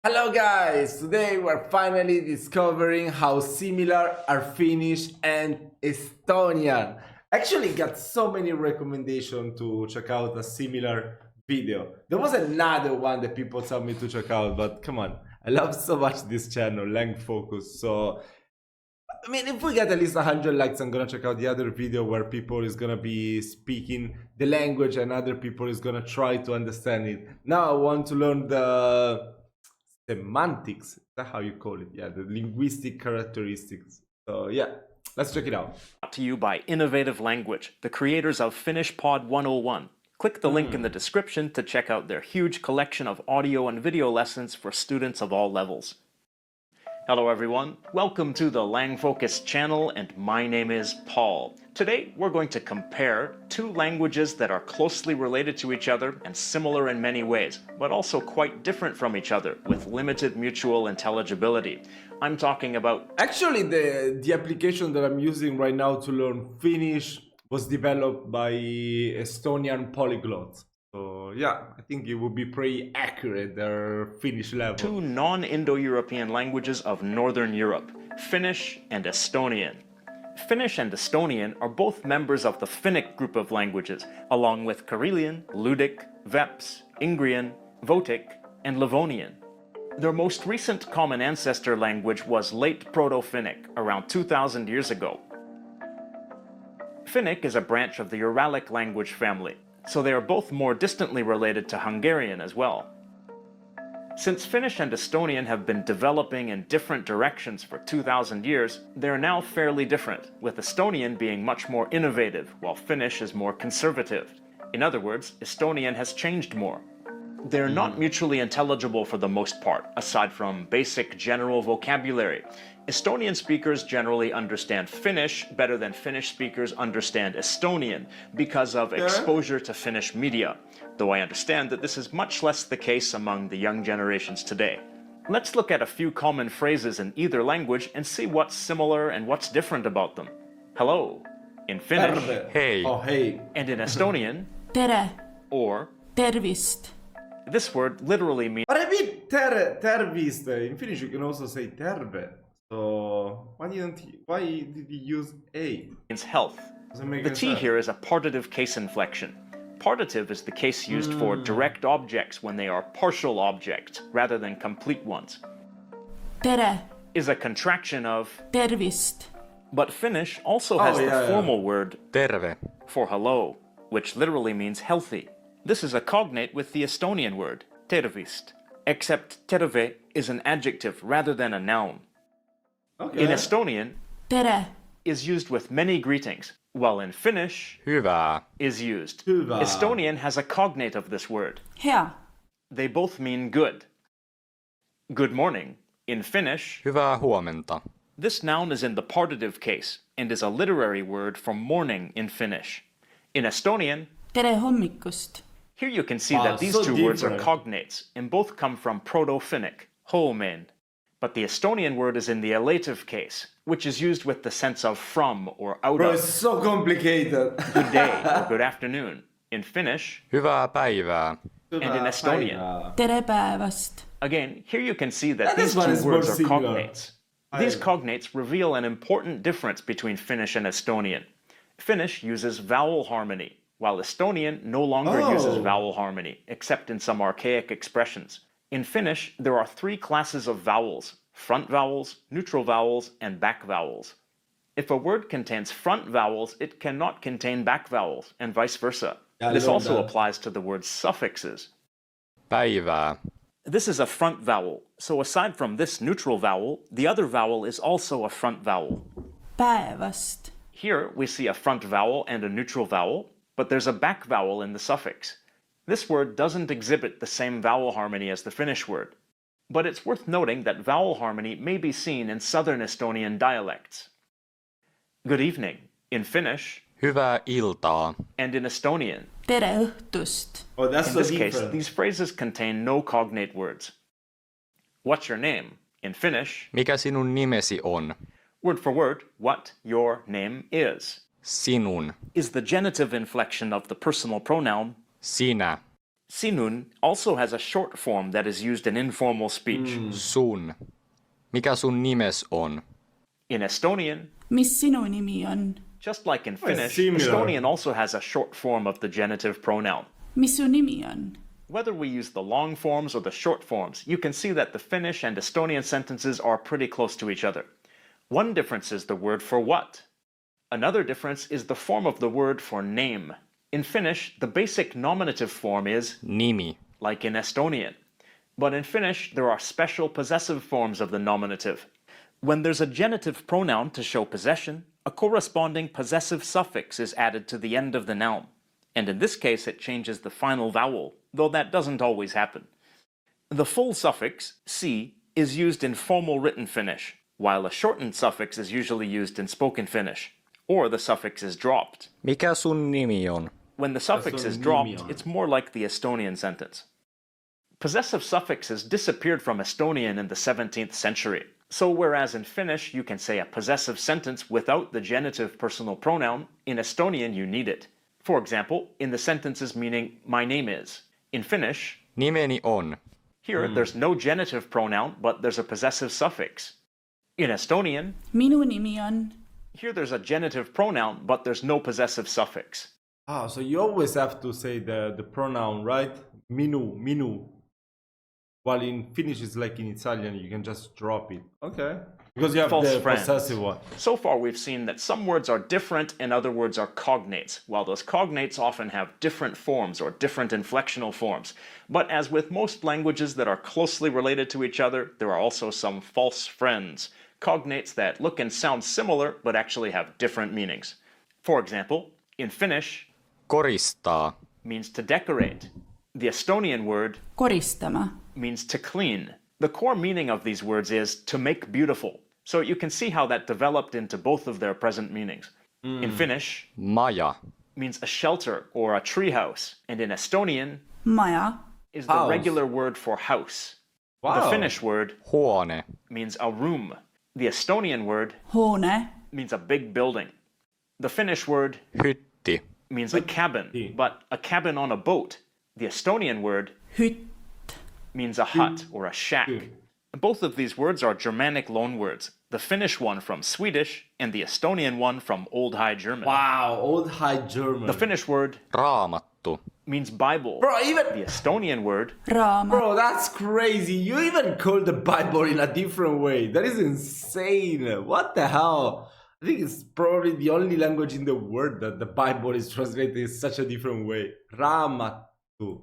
Hello guys! Today we're finally discovering how similar are Finnish and Estonian. Actually got so many recommendations to check out a similar video. There was another one that people told me to check out, but come on. I love so much this channel, Lang Focus, so I mean, if we get at least 100 likes, I'm gonna check out the other video where people is gonna be speaking the language and other people is gonna try to understand it. Now I want to learn the semantics. Is that how you call it? Yeah, the linguistic characteristics. So yeah, let's check it out. Brought to you by Innovative Language, the creators of Finnish Pod 101. Click the link in the description to check out their huge collection of audio and video lessons for students of all levels. Hello everyone, welcome to the Lang Focus channel, and my name is Paul. Today we're going to compare two languages that are closely related to each other and similar in many ways, but also quite different from each other with limited mutual intelligibility. I'm talking about... Actually, the application that I'm using right now to learn Finnish was developed by Estonian polyglots. So yeah, I think it would be pretty accurate, their Finnish level. Two non-Indo-European languages of Northern Europe, Finnish and Estonian. Finnish and Estonian are both members of the Finnic group of languages, along with Karelian, Ludic, Veps, Ingrian, Votic, and Livonian. Their most recent common ancestor language was late Proto-Finnic, around 2,000 years ago. Finnic is a branch of the Uralic language family, so they are both more distantly related to Hungarian as well. Since Finnish and Estonian have been developing in different directions for 2,000 years, they are now fairly different, with Estonian being much more innovative, while Finnish is more conservative. In other words, Estonian has changed more. They're not mutually intelligible for the most part, aside from basic general vocabulary. Estonian speakers generally understand Finnish better than Finnish speakers understand Estonian because of exposure to Finnish media, though I understand that this is much less the case among the young generations today. Let's look at a few common phrases in either language and see what's similar and what's different about them. Hello, in Finnish, Hey. Oh, hey. and in Estonian, Tere, or tervist. this word literally means But I mean, tervist. In Finnish, you can also say terve. So why did you use a? health. Doesn't make The any T sense. here is a partitive case inflection. Partitive is the case used for direct objects when they are partial objects rather than complete ones. Tere, Is a contraction of, tervist. but Finnish also has the formal word Terve. for hello, which literally means healthy. This is a cognate with the Estonian word, tervist, except terve is an adjective rather than a noun. Okay. In Estonian, Tere, is used with many greetings, while in Finnish, Hyvää. is used. Hyvä. Estonian has a cognate of this word. hea. They both mean good. Good morning. In Finnish, Hyvää huomenta. this noun is in the partitive case and is a literary word for morning in Finnish. In Estonian, Tere hommikust. here you can see Wow, that these so two words are different. cognates and both come from Proto-Finnic, homen. But the Estonian word is in the elative case, which is used with the sense of from or out Bro, of. it's so complicated. Good day or good afternoon. In Finnish Hyvää päivää. and in Estonian. Tere päeväst. Again, here you can see that This these one two is more words are similar. cognates. These cognates reveal an important difference between Finnish and Estonian. Finnish uses vowel harmony, while Estonian no longer uses vowel harmony, except in some archaic expressions. In Finnish, there are three classes of vowels: front vowels, neutral vowels, and back vowels. If a word contains front vowels, it cannot contain back vowels, and vice versa. This also applies to the word's suffixes. Päivää. This is a front vowel, so aside from this neutral vowel, the other vowel is also a front vowel. Päeväst. Here we see a front vowel and a neutral vowel, but there's a back vowel in the suffix. This word doesn't exhibit the same vowel harmony as the Finnish word, but it's worth noting that vowel harmony may be seen in southern Estonian dialects. Good evening in Finnish Hyvää iltaa. and in Estonian. Tere õhtust. Oh, that's In so this case, different. these phrases contain no cognate words. What's your name? In Finnish, Mikä sinun nimesi on? word for word, what your name Sinun. is the genitive inflection of the personal pronoun, Sinä. Sinun also has a short form that is used in informal speech. Sun. Mikä sun nimes on? In Estonian, Mis sinu nimi on? just like in Finnish, similar. Estonian also has a short form of the genitive pronoun. Mis su nimi on? Whether we use the long forms or the short forms, you can see that the Finnish and Estonian sentences are pretty close to each other. One difference is the word for what. Another difference is the form of the word for name. In Finnish, the basic nominative form is Nimi. like in Estonian. But in Finnish, there are special possessive forms of the nominative. When there's a genitive pronoun to show possession, a corresponding possessive suffix is added to the end of the noun. And in this case, it changes the final vowel, though that doesn't always happen. The full suffix, si, is used in formal written Finnish, while a shortened suffix is usually used in spoken Finnish, or the suffix is dropped. Mikä sun nimi on? When the suffix is dropped, it's more like the Estonian sentence. Possessive suffixes disappeared from Estonian in the 17th century. So whereas in Finnish you can say a possessive sentence without the genitive personal pronoun, in Estonian you need it. For example, in the sentences meaning my name is. In Finnish, Nimeni on. here there's no genitive pronoun, but there's a possessive suffix. In Estonian, Minu nimi on? here there's a genitive pronoun, but there's no possessive suffix. Ah, so you always have to say the pronoun, right? Minu, minu. While in Finnish, it's like in Italian, you can just drop it. Okay. Because you have False the friends. possessive one. So far we've seen that some words are different and other words are cognates, while those cognates often have different forms or different inflectional forms. But as with most languages that are closely related to each other, there are also some false friends, cognates that look and sound similar but actually have different meanings. For example, in Finnish, Koristaa. means to decorate. The Estonian word Koristama. means to clean. The core meaning of these words is to make beautiful. So you can see how that developed into both of their present meanings. In Finnish, Maja. means a shelter or a treehouse, and in Estonian Maja. is the House. regular word for house. Wow. The Finnish word Huone. means a room. The Estonian word Huone. means a big building. The Finnish word Hytti. means a cabin, but a cabin on a boat. The Estonian word Hytt. means a hut or a shack. Both of these words are Germanic loanwords, the Finnish one from Swedish and the Estonian one from Old High German. Wow, Old High German. The Finnish word Raamattu. means Bible. Bro, even... The Estonian word Raama. Bro, that's crazy. You even call the Bible in a different way. That is insane. What the hell? I think it's probably the only language in the world that the Bible is translated in such a different way. Raamattu.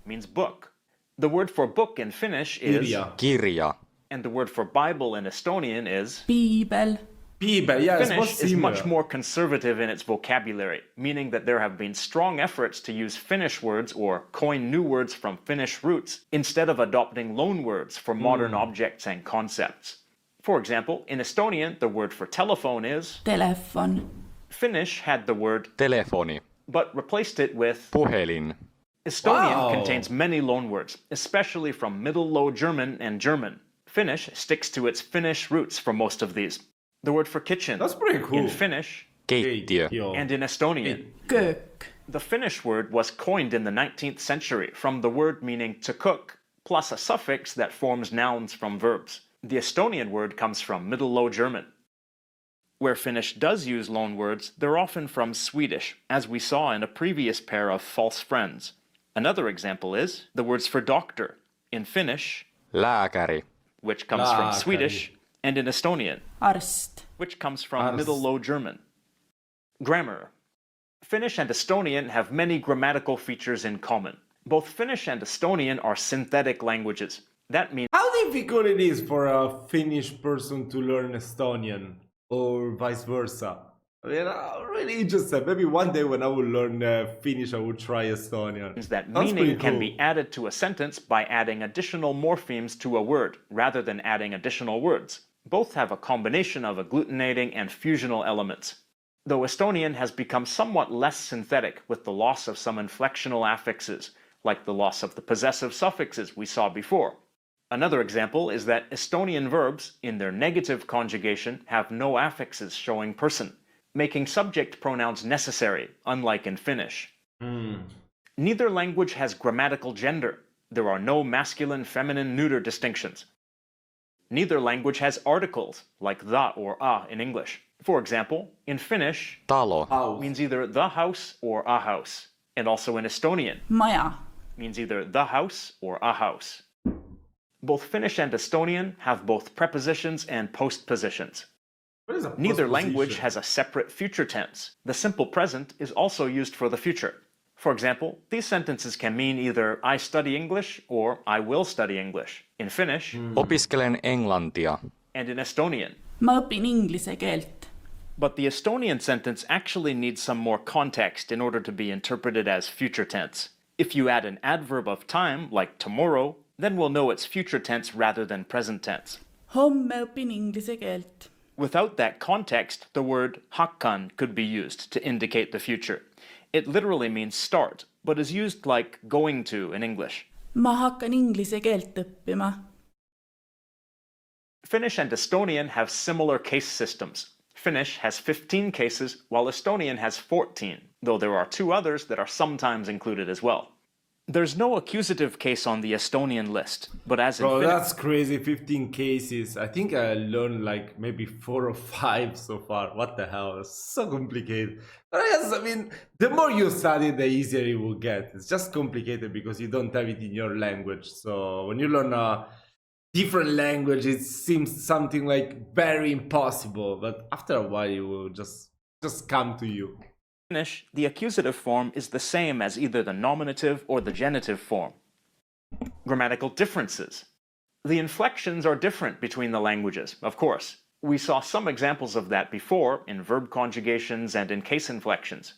means book. The word for book in Finnish is Kirja. Kirja. and the word for Bible in Estonian is. Piibel. Bible, yeah, it's more Finnish is similar. much more conservative in its vocabulary, meaning that there have been strong efforts to use Finnish words or coin new words from Finnish roots instead of adopting loan words for modern objects and concepts. For example, in Estonian, the word for telephone is. Telefon. Finnish had the word Telefoni. but replaced it with. Puhelin. Estonian Wow. contains many loanwords, especially from Middle Low German and German. Finnish sticks to its Finnish roots for most of these. The word for kitchen That's pretty cool. in Finnish Keittiö. and in Estonian. Köök. The Finnish word was coined in the 19th century from the word meaning to cook, plus a suffix that forms nouns from verbs. The Estonian word comes from Middle Low German. Where Finnish does use loanwords, they're often from Swedish, as we saw in a previous pair of false friends. Another example is the words for doctor in Finnish, Lääkäri. which comes from Lääkäri. Swedish, and in Estonian, Arst. which comes from Arst. Middle Low German. Grammar. Finnish and Estonian have many grammatical features in common. Both Finnish and Estonian are synthetic languages. That means How difficult it is for a Finnish person to learn Estonian or vice versa? I mean, I'm really interested. Maybe one day when I will learn Finnish, I will try Estonian. that That's meaning pretty can cool. be added to a sentence by adding additional morphemes to a word, rather than adding additional words. Both have a combination of agglutinating and fusional elements. Though Estonian has become somewhat less synthetic with the loss of some inflectional affixes, like the loss of the possessive suffixes we saw before. Another example is that Estonian verbs, in their negative conjugation, have no affixes showing person, making subject pronouns necessary, unlike in Finnish. Neither language has grammatical gender. There are no masculine, feminine, neuter distinctions. Neither language has articles, like the or a in English. For example, in Finnish, Talo. House. means either the house or a house. And also in Estonian, Maja. means either the house or a house. Both Finnish and Estonian have both prepositions and postpositions. What is a Neither postposition? language has a separate future tense. The simple present is also used for the future. For example, these sentences can mean either I study English or I will study English in Finnish Opiskelen englantia. and in Estonian. Ma õpin inglise keelt. But the Estonian sentence actually needs some more context in order to be interpreted as future tense. If you add an adverb of time, like tomorrow, then we'll know it's future tense rather than present tense. Homme õpin inglise keelt. Without that context, the word hakkan could be used to indicate the future. It literally means start, but is used like going to in English. Ma hakkan inglise keelt õppima. Finnish and Estonian have similar case systems. Finnish has 15 cases, while Estonian has 14, though there are 2 others that are sometimes included as well. There's no accusative case on the Estonian list, but as in Bro, Finnish, that's crazy. 15 cases. I think I learned like maybe 4 or 5 so far. What the hell? It's so complicated. But I mean, the more you study, the easier it will get. It's just complicated because you don't have it in your language. So when you learn a different language, it seems something like very impossible. But after a while, it will just come to you. Finnish, the accusative form is the same as either the nominative or the genitive form. Grammatical differences. The inflections are different between the languages, of course. We saw some examples of that before in verb conjugations and in case inflections.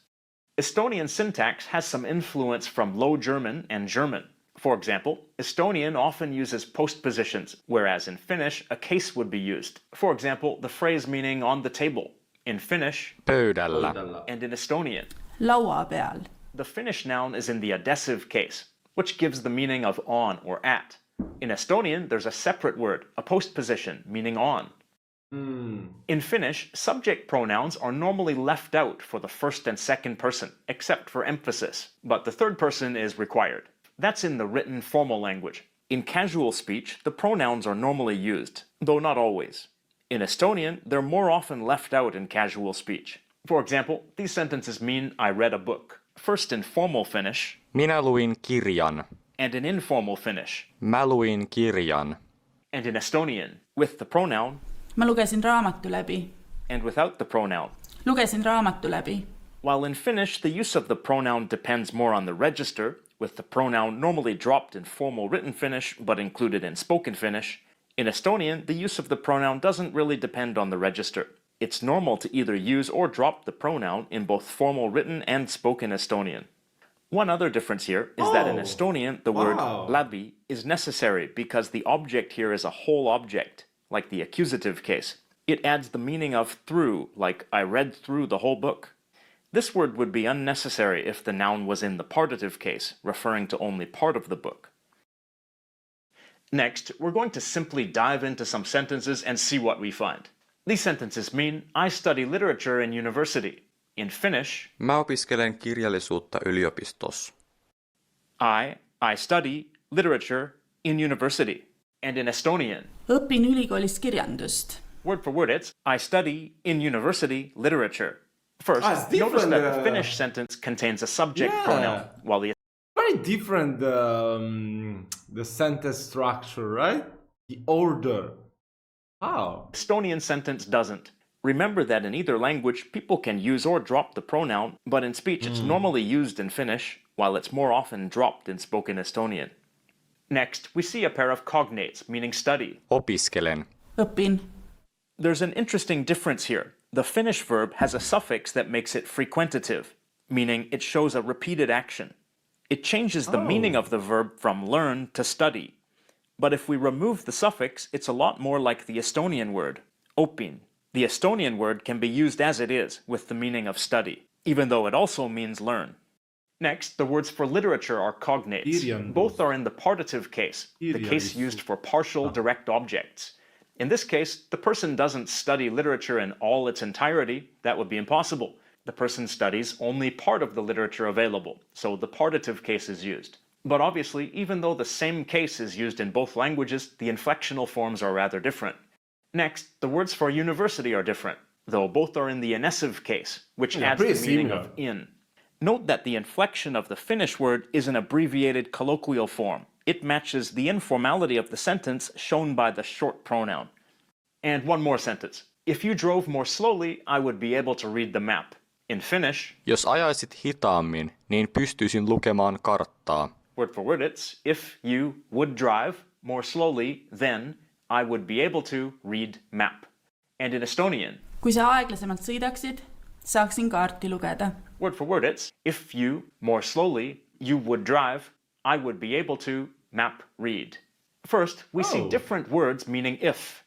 Estonian syntax has some influence from Low German and German. For example, Estonian often uses postpositions, whereas in Finnish, a case would be used. For example, the phrase meaning on the table. In Finnish Pöydällä. and in Estonian. Laua peal. The Finnish noun is in the adessive case, which gives the meaning of on or at. In Estonian, there's a separate word, a postposition, meaning on. In Finnish, subject pronouns are normally left out for the first and second person, except for emphasis, but the third person is required. That's in the written formal language. In casual speech, the pronouns are normally used, though not always. In Estonian, they're more often left out in casual speech. For example, these sentences mean I read a book. First in formal Finnish, Minä luin kirjan. and in informal Finnish, Mä luin kirjan. and in Estonian, with the pronoun Ma lugesin raamatu läbi. and without the pronoun. Lugesin raamatu läbi. While in Finnish, the use of the pronoun depends more on the register, with the pronoun normally dropped in formal written Finnish but included in spoken Finnish, in Estonian, the use of the pronoun doesn't really depend on the register. It's normal to either use or drop the pronoun in both formal written and spoken Estonian. One other difference here is that in Estonian, the word läbi is necessary because the object here is a whole object, like the accusative case. It adds the meaning of through, like I read through the whole book. This word would be unnecessary if the noun was in the partitive case, referring to only part of the book. Next, we're going to simply dive into some sentences and see what we find. These sentences mean, I study literature in university. In Finnish, Mä opiskelen kirjallisuutta yliopistossa. I study literature in university. And in Estonian, Õpin ülikoolis kirjandust. word for word it's, I study in university literature. First, it's different, notice that the Finnish sentence contains a subject pronoun, while the Very different the sentence structure, right? The order. How? Estonian sentence doesn't. Remember that in either language, people can use or drop the pronoun, but in speech it's normally used in Finnish, while it's more often dropped in spoken Estonian. Next, we see a pair of cognates, meaning study. Opiskelen. Õpin. There's an interesting difference here. The Finnish verb has a suffix that makes it frequentative, meaning it shows a repeated action. It changes the meaning of the verb from learn to study. But if we remove the suffix, it's a lot more like the Estonian word, opin. The Estonian word can be used as it is, with the meaning of study, even though it also means learn. Next, the words for literature are cognates. Both are in the partitive case, the case used for partial direct objects. In this case, the person doesn't study literature in all its entirety. That would be impossible. The person studies only part of the literature available, so the partitive case is used. But obviously, even though the same case is used in both languages, the inflectional forms are rather different. Next, the words for university are different, though both are in the inessive case, which adds the meaning of in. Note that the inflection of the Finnish word is an abbreviated colloquial form. It matches the informality of the sentence shown by the short pronoun. And one more sentence. If you drove more slowly, I would be able to read the map. In Finnish, Jos ajaisit hitaammin, niin pystyisin lukemaan karttaa. word for word it's, if you would drive more slowly, then I would be able to read map. And in Estonian, kui sa aeglasemalt sõidaksid, saaksin kaarti lugeda. word for word it's, if you more slowly, you would drive, I would be able to map read. First, we see different words meaning if.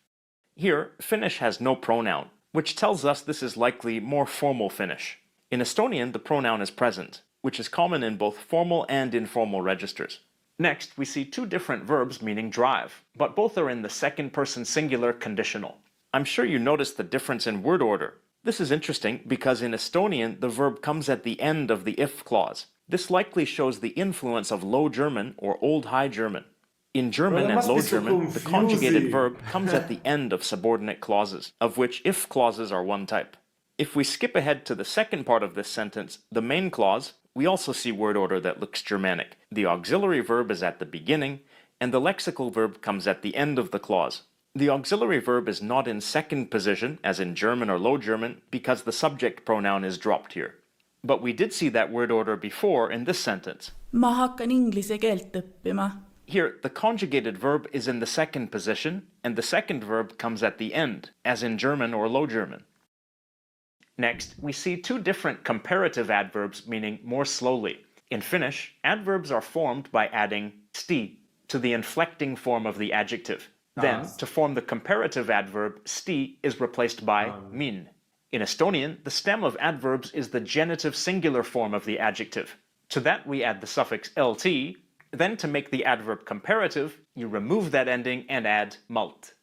Here, Finnish has no pronoun, which tells us this is likely more formal Finnish. In Estonian, the pronoun is present, which is common in both formal and informal registers. Next, we see two different verbs meaning drive, but both are in the second person singular conditional. I'm sure you noticed the difference in word order. This is interesting because in Estonian, the verb comes at the end of the if clause. This likely shows the influence of Low German or Old High German. In German and Low German, the conjugated verb comes at the end of subordinate clauses, of which if clauses are one type. If we skip ahead to the second part of this sentence, the main clause, we also see word order that looks Germanic. The auxiliary verb is at the beginning, and the lexical verb comes at the end of the clause. The auxiliary verb is not in second position, as in German or Low German, because the subject pronoun is dropped here. But we did see that word order before in this sentence. Ma hakkan inglise keelt õppima. Here, the conjugated verb is in the second position, and the second verb comes at the end, as in German or Low German. Next, we see two different comparative adverbs meaning more slowly. In Finnish, adverbs are formed by adding sti to the inflecting form of the adjective. Then, to form the comparative adverb, sti is replaced by min. In Estonian, the stem of adverbs is the genitive singular form of the adjective. To that we add the suffix lt. Then to make the adverb comparative, you remove that ending and add malt.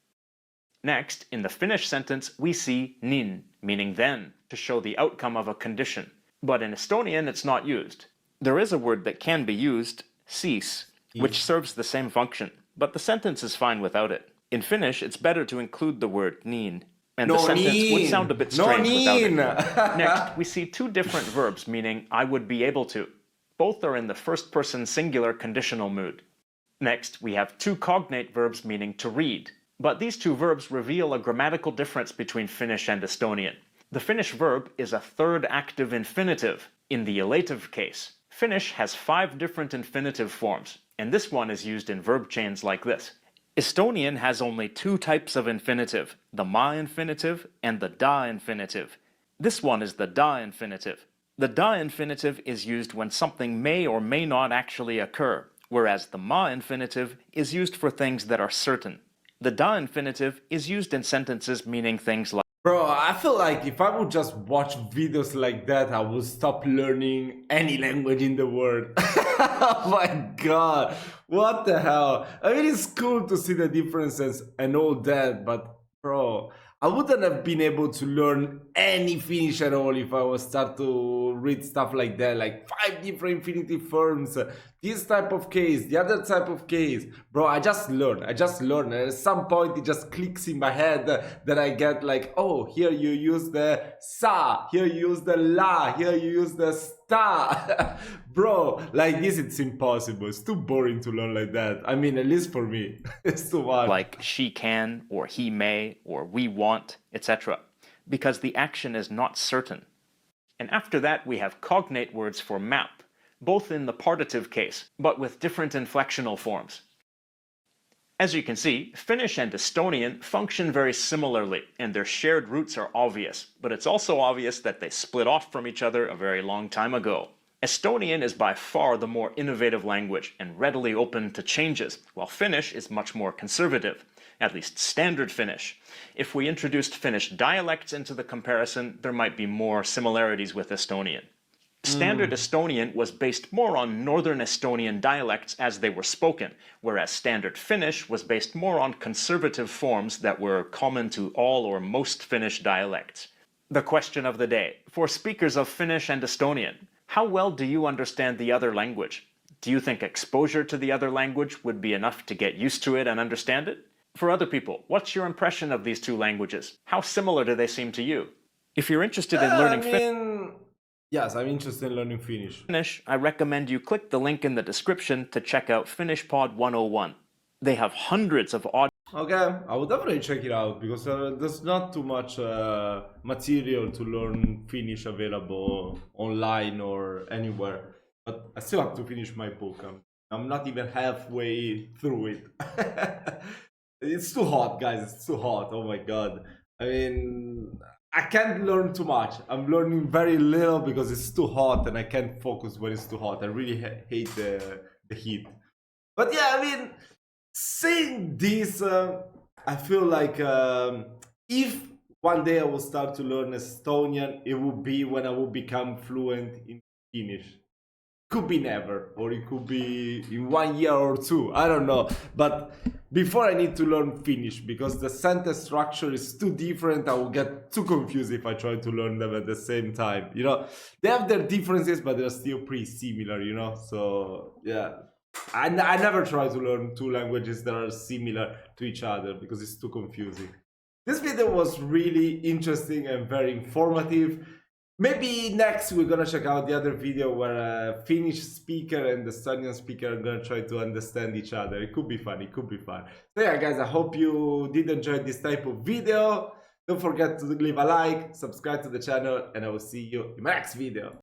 Next, in the Finnish sentence, we see nin, meaning then, to show the outcome of a condition. But in Estonian, it's not used. There is a word that can be used, siis, which serves the same function, but the sentence is fine without it. In Finnish, it's better to include the word niin, and the sentence would sound a bit strange without it. Next, we see two different verbs meaning I would be able to. Both are in the first-person singular conditional mood. Next, we have two cognate verbs meaning to read. But these two verbs reveal a grammatical difference between Finnish and Estonian. The Finnish verb is a third active infinitive in the elative case. Finnish has 5 different infinitive forms, and this one is used in verb chains like this. Estonian has only 2 types of infinitive, the ma infinitive and the da infinitive. This one is the da infinitive. The da infinitive is used when something may or may not actually occur, whereas the ma infinitive is used for things that are certain. The da infinitive is used in sentences meaning things like, Bro, I feel like if I would just watch videos like that, I would stop learning any language in the world. Oh my god, what the hell? I mean, it's cool to see the differences and all that, but bro, I wouldn't have been able to learn any Finnish at all if I was start to read stuff like that, like 5 different infinitive forms, this type of case, the other type of case. Bro, I just learn. And at some point it just clicks in my head that I get like, oh, here you use the sa, here you use the la, here you use the sta. Bro, like this it's impossible. It's too boring to learn like that. I mean, at least for me. It's too much. like she can, or he may, or we want, etc., because the action is not certain. And after that we have cognate words for map, both in the partitive case, but with different inflectional forms. As you can see, Finnish and Estonian function very similarly, and their shared roots are obvious, but it's also obvious that they split off from each other a very long time ago. Estonian is by far the more innovative language and readily open to changes, while Finnish is much more conservative, at least standard Finnish. If we introduced Finnish dialects into the comparison, there might be more similarities with Estonian. Standard Estonian was based more on Northern Estonian dialects as they were spoken, whereas Standard Finnish was based more on conservative forms that were common to all or most Finnish dialects. The question of the day. For speakers of Finnish and Estonian, how well do you understand the other language? Do you think exposure to the other language would be enough to get used to it and understand it? For other people, what's your impression of these two languages? How similar do they seem to you? If you're interested in learning Yes, I'm interested in learning Finnish. I recommend you click the link in the description to check out Finnish Pod 101. They have hundreds of audio. Okay, I would definitely check it out because there's not too much material to learn Finnish available online or anywhere. But I still have to finish my book. I'm not even halfway through it. It's too hot, guys. It's too hot. Oh my god. I mean, I can't learn too much. I'm learning very little because it's too hot and I can't focus when it's too hot. I really hate the heat. But yeah, I mean, saying this, I feel like if one day I will start to learn Estonian, it will be when I will become fluent in Finnish. Could be never, or it could be in 1 year or 2, I don't know. But before I need to learn Finnish because the sentence structure is too different. I will get too confused if I try to learn them at the same time. You know, they have their differences, but they're still pretty similar, you know? So yeah, I never try to learn two languages that are similar to each other because it's too confusing. This video was really interesting and very informative. Maybe next we're gonna check out the other video where a Finnish speaker and the Estonian speaker are gonna try to understand each other. It could be fun, it could be fun. So yeah guys, I hope you did enjoy this type of video. Don't forget to leave a like, subscribe to the channel, and I will see you in my next video.